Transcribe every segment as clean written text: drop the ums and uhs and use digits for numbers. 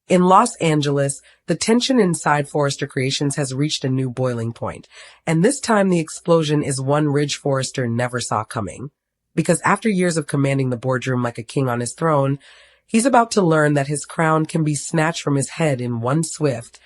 In Los Angeles, the tension inside Forrester Creations has reached a new boiling point, and this time the explosion is one Ridge Forrester never saw coming. Because after years of commanding the boardroom like a king on his throne, he's about to learn that his crown can be snatched from his head in one swift,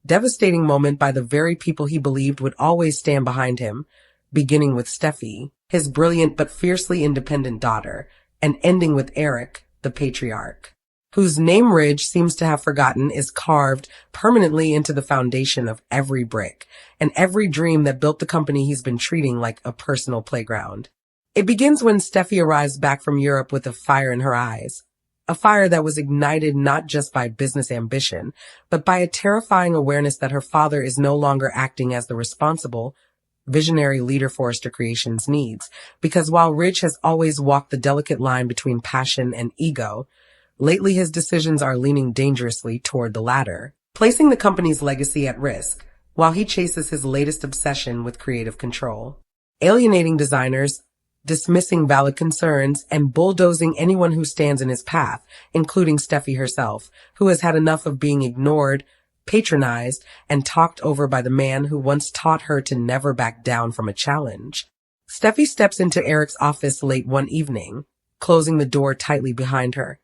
devastating moment by the very people he believed would always stand behind him, beginning with Steffy, his brilliant but fiercely independent daughter, and ending with Eric, the patriarch, whose name Ridge seems to have forgotten is carved permanently into the foundation of every brick and every dream that built the company he's been treating like a personal playground. It begins when Steffi arrives back from Europe with a fire in her eyes. A fire that was ignited not just by business ambition, but by a terrifying awareness that her father is no longer acting as the responsible, visionary leader Forrester Creations needs. Because while Ridge has always walked the delicate line between passion and ego, lately his decisions are leaning dangerously toward the latter, placing the company's legacy at risk, while he chases his latest obsession with creative control. Alienating designers, dismissing valid concerns, and bulldozing anyone who stands in his path, including Steffi herself, who has had enough of being ignored, patronized, and talked over by the man who once taught her to never back down from a challenge. Steffi steps into Eric's office late one evening, closing the door tightly behind her,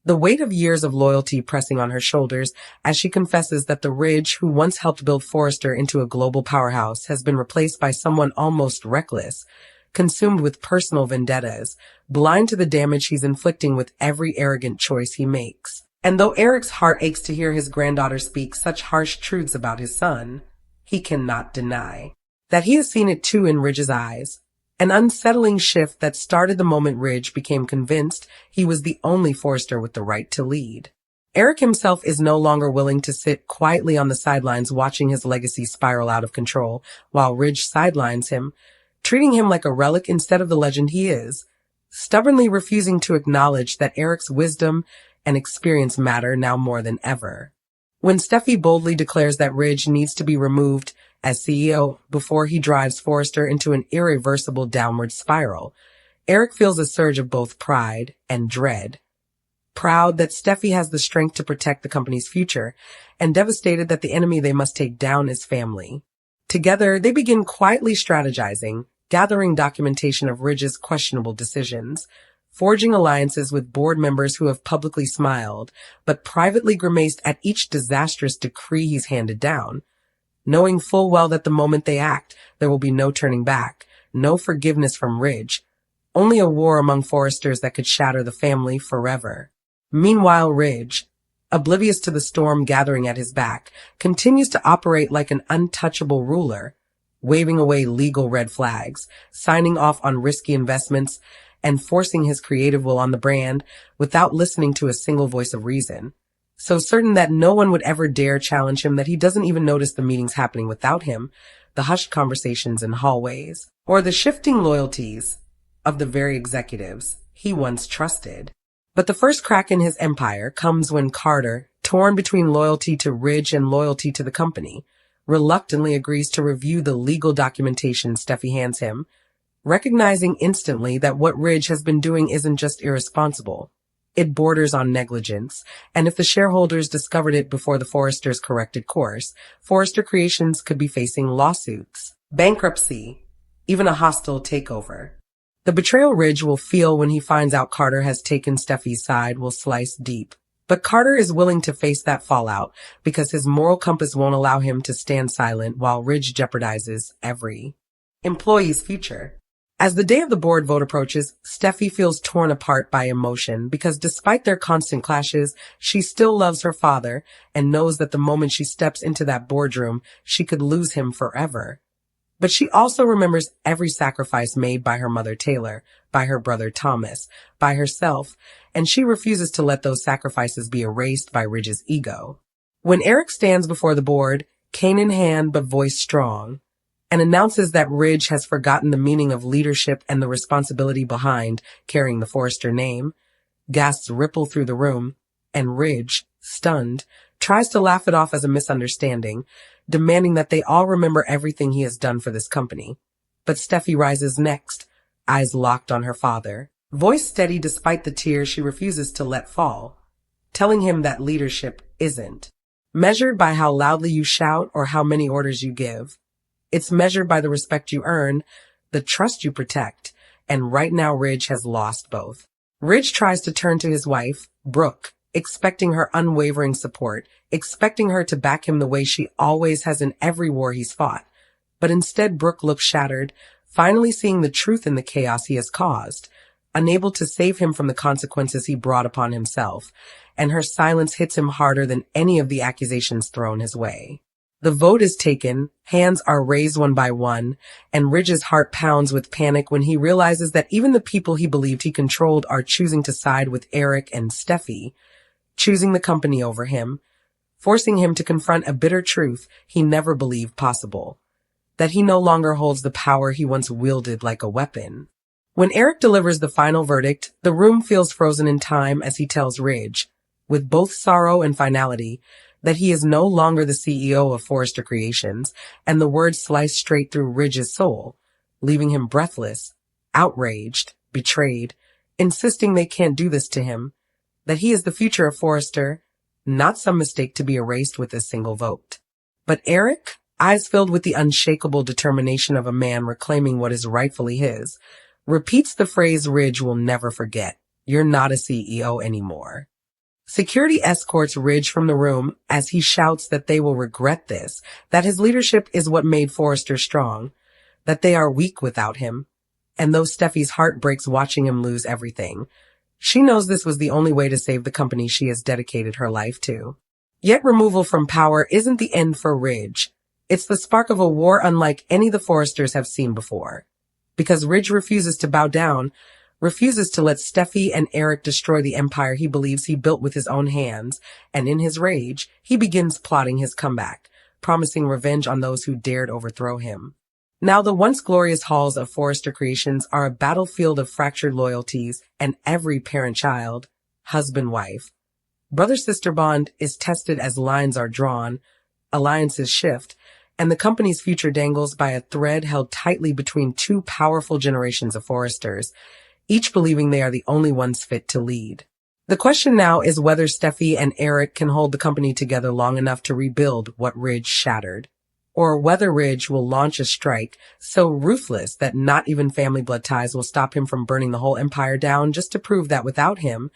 the weight of years of loyalty pressing on her shoulders as she confesses that the Ridge who once helped build Forrester into a global powerhouse has been replaced by someone almost reckless, consumed with personal vendettas, blind to the damage he's inflicting with every arrogant choice he makes. And though Eric's heart aches to hear his granddaughter speak such harsh truths about his son, he cannot deny that he has seen it too in Ridge's eyes. An unsettling shift that started the moment Ridge became convinced he was the only Forrester with the right to lead. Eric himself is no longer willing to sit quietly on the sidelines watching his legacy spiral out of control, while Ridge sidelines him, treating him like a relic instead of the legend he is, stubbornly refusing to acknowledge that Eric's wisdom and experience matter now more than ever. When Steffi boldly declares that Ridge needs to be removed as CEO before he drives Forrester into an irreversible downward spiral, Eric feels a surge of both pride and dread. Proud that Steffi has the strength to protect the company's future, and devastated that the enemy they must take down is family. Together, they begin quietly strategizing, gathering documentation of Ridge's questionable decisions, forging alliances with board members who have publicly smiled, but privately grimaced at each disastrous decree he's handed down, knowing full well that the moment they act, there will be no turning back, no forgiveness from Ridge, only a war among Forresters that could shatter the family forever. Meanwhile, Ridge, oblivious to the storm gathering at his back, continues to operate like an untouchable ruler, waving away legal red flags, signing off on risky investments, and forcing his creative will on the brand without listening to a single voice of reason. So certain that no one would ever dare challenge him that he doesn't even notice the meetings happening without him, the hushed conversations in hallways, or the shifting loyalties of the very executives he once trusted. But the first crack in his empire comes when Carter, torn between loyalty to Ridge and loyalty to the company, reluctantly agrees to review the legal documentation Steffi hands him, recognizing instantly that what Ridge has been doing isn't just irresponsible. It borders on negligence, and if the shareholders discovered it before the Forresters corrected course, Forrester Creations could be facing lawsuits, bankruptcy, even a hostile takeover. The betrayal Ridge will feel when he finds out Carter has taken Steffi's side will slice deep. But Carter is willing to face that fallout because his moral compass won't allow him to stand silent while Ridge jeopardizes every employee's future. As the day of the board vote approaches, Steffi feels torn apart by emotion because despite their constant clashes, she still loves her father and knows that the moment she steps into that boardroom, she could lose him forever. But she also remembers every sacrifice made by her mother Taylor, by her brother Thomas, by herself, and she refuses to let those sacrifices be erased by Ridge's ego. When Eric stands before the board, cane in hand but voice strong, and announces that Ridge has forgotten the meaning of leadership and the responsibility behind carrying the Forrester name, gasps ripple through the room, and Ridge, stunned, tries to laugh it off as a misunderstanding, demanding that they all remember everything he has done for this company. But Steffi rises next, eyes locked on her father, voice steady despite the tears she refuses to let fall. telling him that leadership isn't measured by how loudly you shout or how many orders you give. It's measured by the respect you earn, the trust you protect, and right now Ridge has lost both. Ridge tries to turn to his wife, Brooke, expecting her unwavering support, expecting her to back him the way she always has in every war he's fought. But instead Brooke looks shattered, finally seeing the truth in the chaos he has caused, unable to save him from the consequences he brought upon himself, and her silence hits him harder than any of the accusations thrown his way. The vote is taken, hands are raised one by one, and Ridge's heart pounds with panic when he realizes that even the people he believed he controlled are choosing to side with Eric and Steffy, choosing the company over him, forcing him to confront a bitter truth he never believed possible, that he no longer holds the power he once wielded like a weapon. When Eric delivers the final verdict, the room feels frozen in time as he tells Ridge, with both sorrow and finality, that he is no longer the CEO of Forrester Creations, and the words slice straight through Ridge's soul, leaving him breathless, outraged, betrayed, insisting they can't do this to him, that he is the future of Forrester, not some mistake to be erased with a single vote. But Eric, eyes filled with the unshakable determination of a man reclaiming what is rightfully his, repeats the phrase Ridge will never forget, "You're not a CEO anymore." Security escorts Ridge from the room as he shouts that they will regret this, that his leadership is what made Forrester strong, that they are weak without him. And though Steffi's heart breaks watching him lose everything, she knows this was the only way to save the company she has dedicated her life to. Yet removal from power isn't the end for Ridge. It's the spark of a war unlike any the Forresters have seen before. Because Ridge refuses to bow down, refuses to let Steffi and Eric destroy the empire he believes he built with his own hands, and in his rage, he begins plotting his comeback, promising revenge on those who dared overthrow him. Now the once glorious halls of Forrester Creations are a battlefield of fractured loyalties, and every parent-child, husband-wife, brother-sister bond is tested as lines are drawn, alliances shift, and the company's future dangles by a thread held tightly between two powerful generations of Forresters, each believing they are the only ones fit to lead. The question now is whether Steffi and Eric can hold the company together long enough to rebuild what Ridge shattered, or whether Ridge will launch a strike so ruthless that not even family blood ties will stop him from burning the whole empire down just to prove that without him,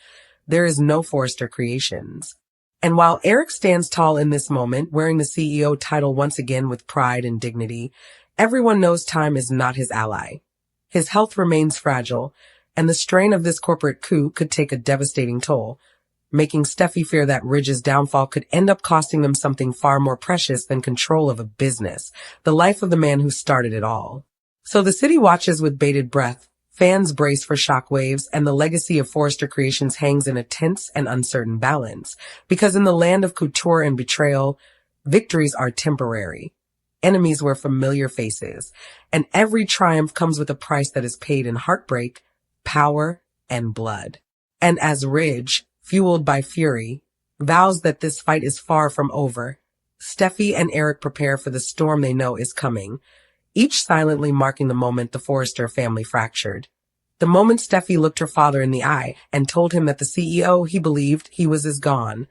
there is no Forrester Creations. And while Eric stands tall in this moment, wearing the CEO title once again with pride and dignity, everyone knows time is not his ally. His health remains fragile, and the strain of this corporate coup could take a devastating toll, making Steffi fear that Ridge's downfall could end up costing them something far more precious than control of a business, the life of the man who started it all. So the city watches with bated breath, fans brace for shockwaves, and the legacy of Forrester Creations hangs in a tense and uncertain balance, because in the land of couture and betrayal, victories are temporary. Enemies were familiar faces, and every triumph comes with a price that is paid in heartbreak, power, and blood. And as Ridge, fueled by fury, vows that this fight is far from over, Steffi and Eric prepare for the storm they know is coming, each silently marking the moment the Forrester family fractured. The moment Steffi looked her father in the eye and told him that the CEO he believed he was is gone,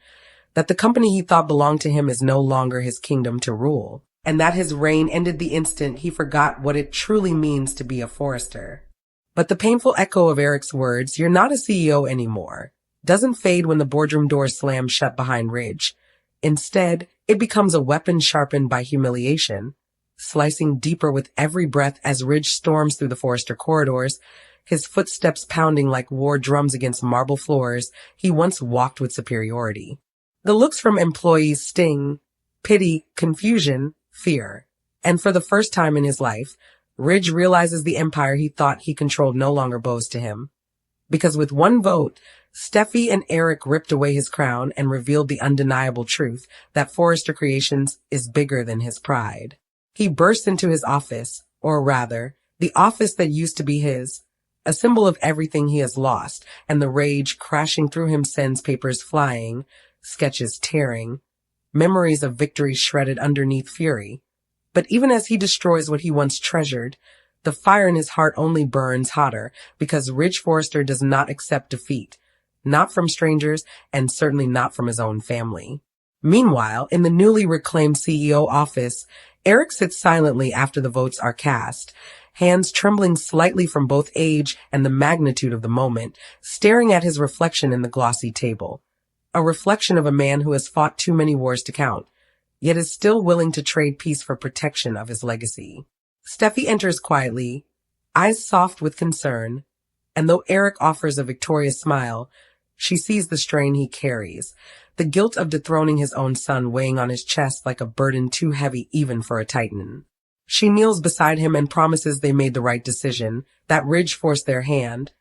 that the company he thought belonged to him is no longer his kingdom to rule, and that his reign ended the instant he forgot what it truly means to be a Forrester. But the painful echo of Eric's words, "You're not a CEO anymore," doesn't fade when the boardroom doors slam shut behind Ridge. Instead, it becomes a weapon sharpened by humiliation, slicing deeper with every breath as Ridge storms through the Forrester corridors, his footsteps pounding like war drums against marble floors he once walked with superiority. The looks from employees sting, pity, confusion, fear. And for the first time in his life, Ridge realizes the empire he thought he controlled no longer bows to him. Because with one vote, Steffi and Eric ripped away his crown and revealed the undeniable truth that Forrester Creations is bigger than his pride. He bursts into his office, or rather, the office that used to be his, a symbol of everything he has lost, and the rage crashing through him sends papers flying, sketches tearing, memories of victory shredded underneath fury. But even as he destroys what he once treasured, the fire in his heart only burns hotter because Ridge Forrester does not accept defeat, not from strangers, and certainly not from his own family. Meanwhile, in the newly reclaimed CEO office, Eric sits silently after the votes are cast, hands trembling slightly from both age and the magnitude of the moment, staring at his reflection in the glossy table. A reflection of a man who has fought too many wars to count, yet is still willing to trade peace for protection of his legacy. Steffy enters quietly, eyes soft with concern, and though Eric offers a victorious smile, she sees the strain he carries, the guilt of dethroning his own son weighing on his chest like a burden too heavy even for a titan. She kneels beside him and promises they made the right decision, that Ridge forced their hand.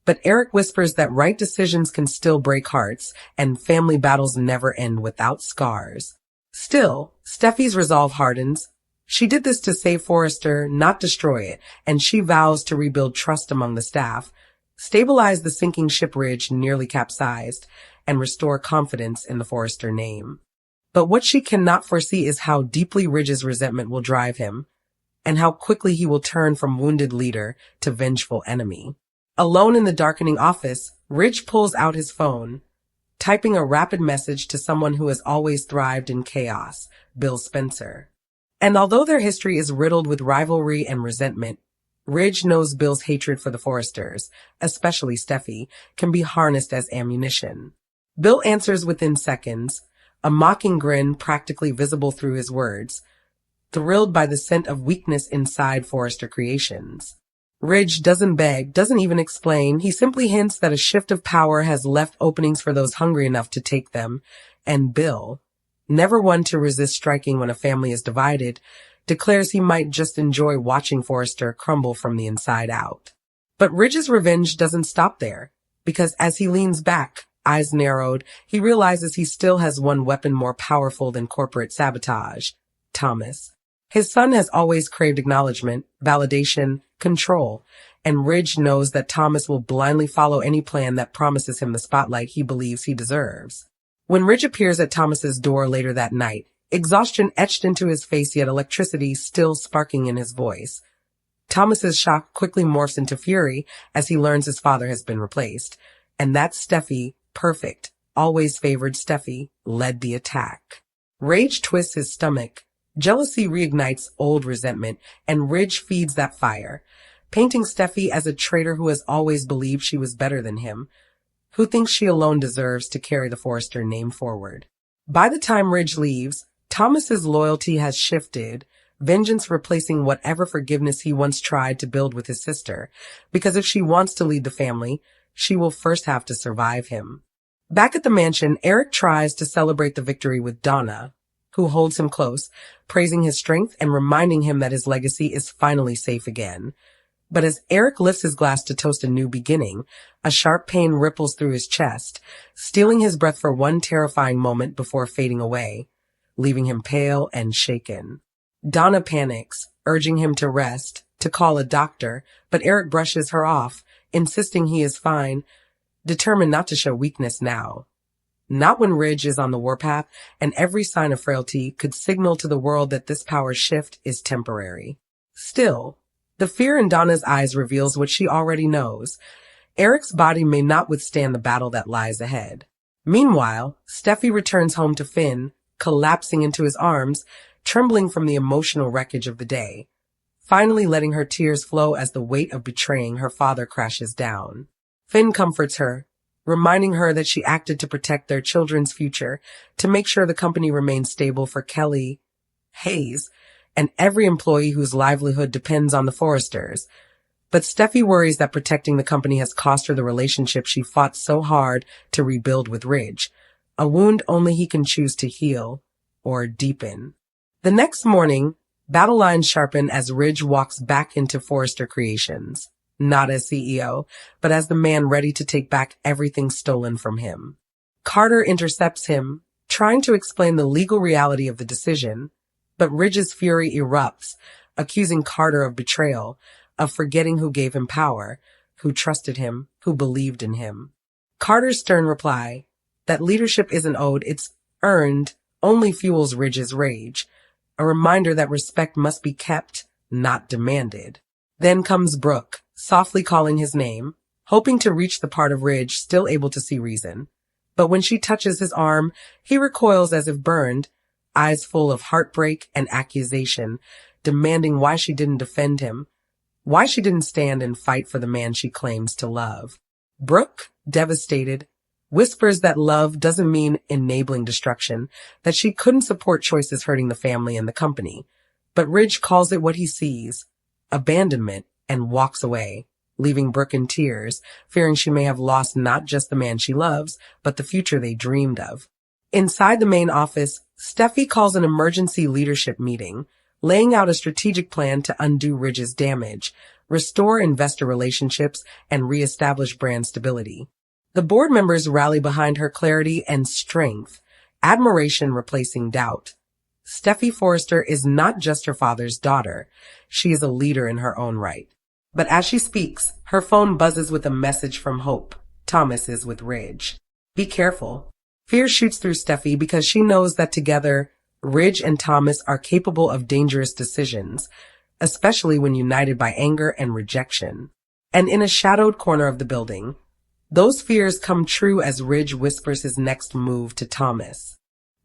But Eric whispers that right decisions can still break hearts, and family battles never end without scars. Still, Steffy's resolve hardens. She did this to save Forrester, not destroy it, and she vows to rebuild trust among the staff, stabilize the sinking ship Ridge nearly capsized, and restore confidence in the Forrester name. But what she cannot foresee is how deeply Ridge's resentment will drive him, and how quickly he will turn from wounded leader to vengeful enemy. Alone in the darkening office, Ridge pulls out his phone, typing a rapid message to someone who has always thrived in chaos, Bill Spencer. And although their history is riddled with rivalry and resentment, Ridge knows Bill's hatred for the Forresters, especially Steffy, can be harnessed as ammunition. Bill answers within seconds, a mocking grin practically visible through his words, thrilled by the scent of weakness inside Forrester Creations. Ridge doesn't beg, doesn't even explain. He simply hints that a shift of power has left openings for those hungry enough to take them, and Bill, never one to resist striking when a family is divided, declares he might just enjoy watching Forrester crumble from the inside out. But Ridge's revenge doesn't stop there, because as he leans back, eyes narrowed, he realizes he still has one weapon more powerful than corporate sabotage: Thomas. His son has always craved acknowledgement, validation, control, and Ridge knows that Thomas will blindly follow any plan that promises him the spotlight he believes he deserves. When Ridge appears at Thomas's door later that night, exhaustion etched into his face yet electricity still sparking in his voice, Thomas's shock quickly morphs into fury as he learns his father has been replaced, and that Steffy, perfect, always favored Steffy, led the attack. Rage twists his stomach. Jealousy reignites old resentment, and Ridge feeds that fire, painting Steffy as a traitor who has always believed she was better than him, who thinks she alone deserves to carry the Forrester name forward. By the time Ridge leaves, Thomas's loyalty has shifted, vengeance replacing whatever forgiveness he once tried to build with his sister, because if she wants to lead the family, she will first have to survive him. Back at the mansion, Eric tries to celebrate the victory with Donna, who holds him close, praising his strength and reminding him that his legacy is finally safe again. But as Eric lifts his glass to toast a new beginning, a sharp pain ripples through his chest, stealing his breath for one terrifying moment before fading away, leaving him pale and shaken. Donna panics, urging him to rest, to call a doctor, but Eric brushes her off, insisting he is fine, determined not to show weakness now. Not when Ridge is on the warpath, and every sign of frailty could signal to the world that this power shift is temporary. Still, the fear in Donna's eyes reveals what she already knows. Eric's body may not withstand the battle that lies ahead. Meanwhile, Steffy returns home to Finn, collapsing into his arms, trembling from the emotional wreckage of the day, finally letting her tears flow as the weight of betraying her father crashes down. Finn comforts her, reminding her that she acted to protect their children's future, to make sure the company remains stable for Kelly, Hayes, and every employee whose livelihood depends on the Forresters. But Steffy worries that protecting the company has cost her the relationship she fought so hard to rebuild with Ridge, a wound only he can choose to heal or deepen. The next morning, battle lines sharpen as Ridge walks back into Forrester Creations. Not as CEO, but as the man ready to take back everything stolen from him. Carter intercepts him, trying to explain the legal reality of the decision, but Ridge's fury erupts, accusing Carter of betrayal, of forgetting who gave him power, who trusted him, who believed in him. Carter's stern reply, that leadership isn't owed, it's earned, only fuels Ridge's rage, a reminder that respect must be kept, not demanded. Then comes Brooke, softly calling his name, hoping to reach the part of Ridge still able to see reason. But when she touches his arm, he recoils as if burned, eyes full of heartbreak and accusation, demanding why she didn't defend him, why she didn't stand and fight for the man she claims to love. Brooke, devastated, whispers that love doesn't mean enabling destruction, that she couldn't support choices hurting the family and the company. But Ridge calls it what he sees, abandonment, and walks away, leaving Brooke in tears, fearing she may have lost not just the man she loves, but the future they dreamed of. Inside the main office, Steffy calls an emergency leadership meeting, laying out a strategic plan to undo Ridge's damage, restore investor relationships, and reestablish brand stability. The board members rally behind her clarity and strength, admiration replacing doubt. Steffy Forrester is not just her father's daughter. She is a leader in her own right. But as she speaks, her phone buzzes with a message from Hope. Thomas is with Ridge. Be careful. Fear shoots through Steffy because she knows that together, Ridge and Thomas are capable of dangerous decisions, especially when united by anger and rejection. And in a shadowed corner of the building, those fears come true as Ridge whispers his next move to Thomas.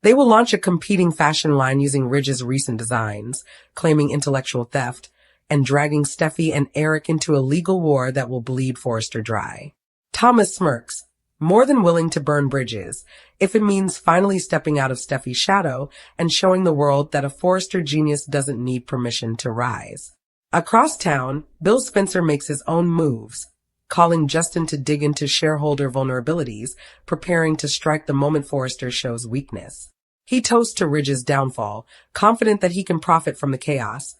They will launch a competing fashion line using Ridge's recent designs, claiming intellectual theft, and dragging Steffy and Eric into a legal war that will bleed Forrester dry. Thomas smirks, more than willing to burn bridges, if it means finally stepping out of Steffy's shadow and showing the world that a Forrester genius doesn't need permission to rise. Across town, Bill Spencer makes his own moves, calling Justin to dig into shareholder vulnerabilities, preparing to strike the moment Forrester shows weakness. He toasts to Ridge's downfall, confident that he can profit from the chaos,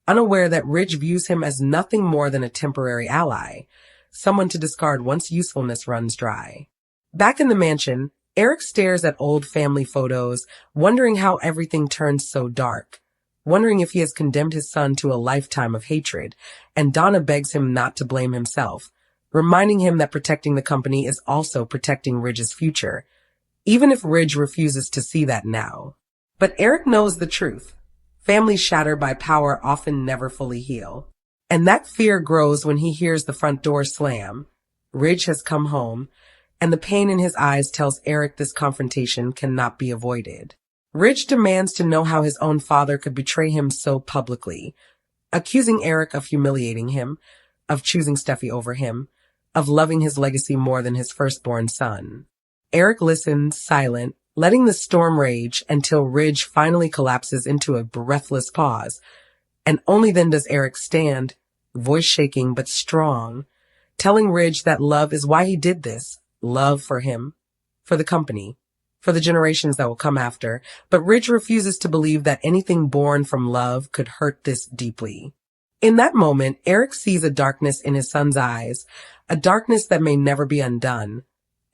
unaware that Ridge views him as nothing more than a temporary ally, someone to discard once usefulness runs dry. Back in the mansion, Eric stares at old family photos, wondering how everything turned so dark, wondering if he has condemned his son to a lifetime of hatred, and Donna begs him not to blame himself, reminding him that protecting the company is also protecting Ridge's future, even if Ridge refuses to see that now. But Eric knows the truth. Families shattered by power often never fully heal. And that fear grows when he hears the front door slam. Ridge has come home, and the pain in his eyes tells Eric this confrontation cannot be avoided. Ridge demands to know how his own father could betray him so publicly, accusing Eric of humiliating him, of choosing Steffy over him, of loving his legacy more than his firstborn son. Eric listens, silent, letting the storm rage until Ridge finally collapses into a breathless pause, and only then does Eric stand, voice shaking but strong, telling Ridge that love is why he did this, love for him, for the company, for the generations that will come after, but Ridge refuses to believe that anything born from love could hurt this deeply. In that moment, Eric sees a darkness in his son's eyes, a darkness that may never be undone,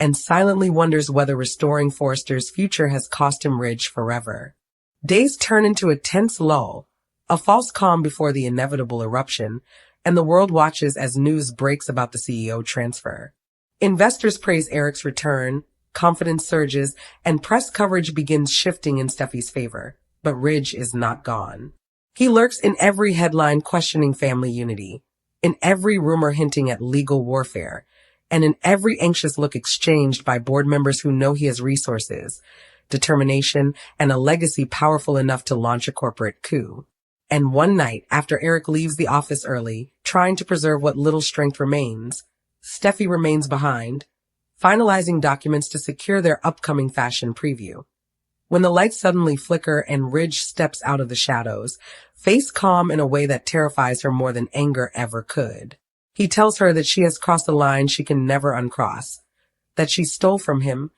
and silently wonders whether restoring Forrester's future has cost him Ridge forever. Days turn into a tense lull, a false calm before the inevitable eruption, and the world watches as news breaks about the CEO transfer. Investors praise Eric's return, confidence surges, and press coverage begins shifting in Steffy's favor. But Ridge is not gone. He lurks in every headline questioning family unity, in every rumor hinting at legal warfare, and in every anxious look exchanged by board members who know he has resources, determination, and a legacy powerful enough to launch a corporate coup. And one night, after Eric leaves the office early, trying to preserve what little strength remains, Steffy remains behind, finalizing documents to secure their upcoming fashion preview. When the lights suddenly flicker and Ridge steps out of the shadows, face calm in a way that terrifies her more than anger ever could. He tells her that she has crossed a line she can never uncross, that she stole from him,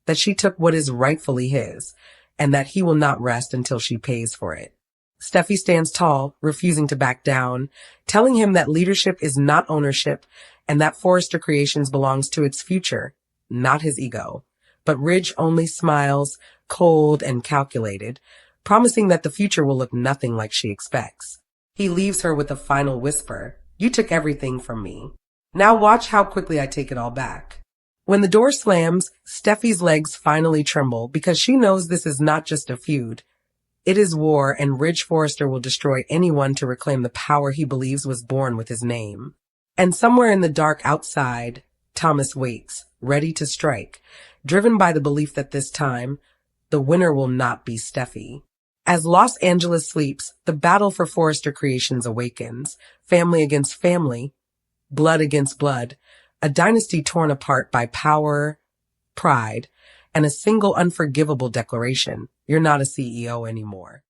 that she took what is rightfully his, and that he will not rest until she pays for it. Steffy stands tall, refusing to back down, telling him that leadership is not ownership and that Forrester Creations belongs to its future, not his ego. But Ridge only smiles, cold and calculated, promising that the future will look nothing like she expects. He leaves her with a final whisper, "You took everything from me. Now watch how quickly I take it all back." When the door slams, Steffy's legs finally tremble because she knows this is not just a feud. It is war, and Ridge Forrester will destroy anyone to reclaim the power he believes was born with his name. And somewhere in the dark outside, Thomas waits, ready to strike, driven by the belief that this time, the winner will not be Steffy. As Los Angeles sleeps, the battle for Forrester Creations awakens, family against family, blood against blood, a dynasty torn apart by power, pride, and a single unforgivable declaration: you're not a CEO anymore.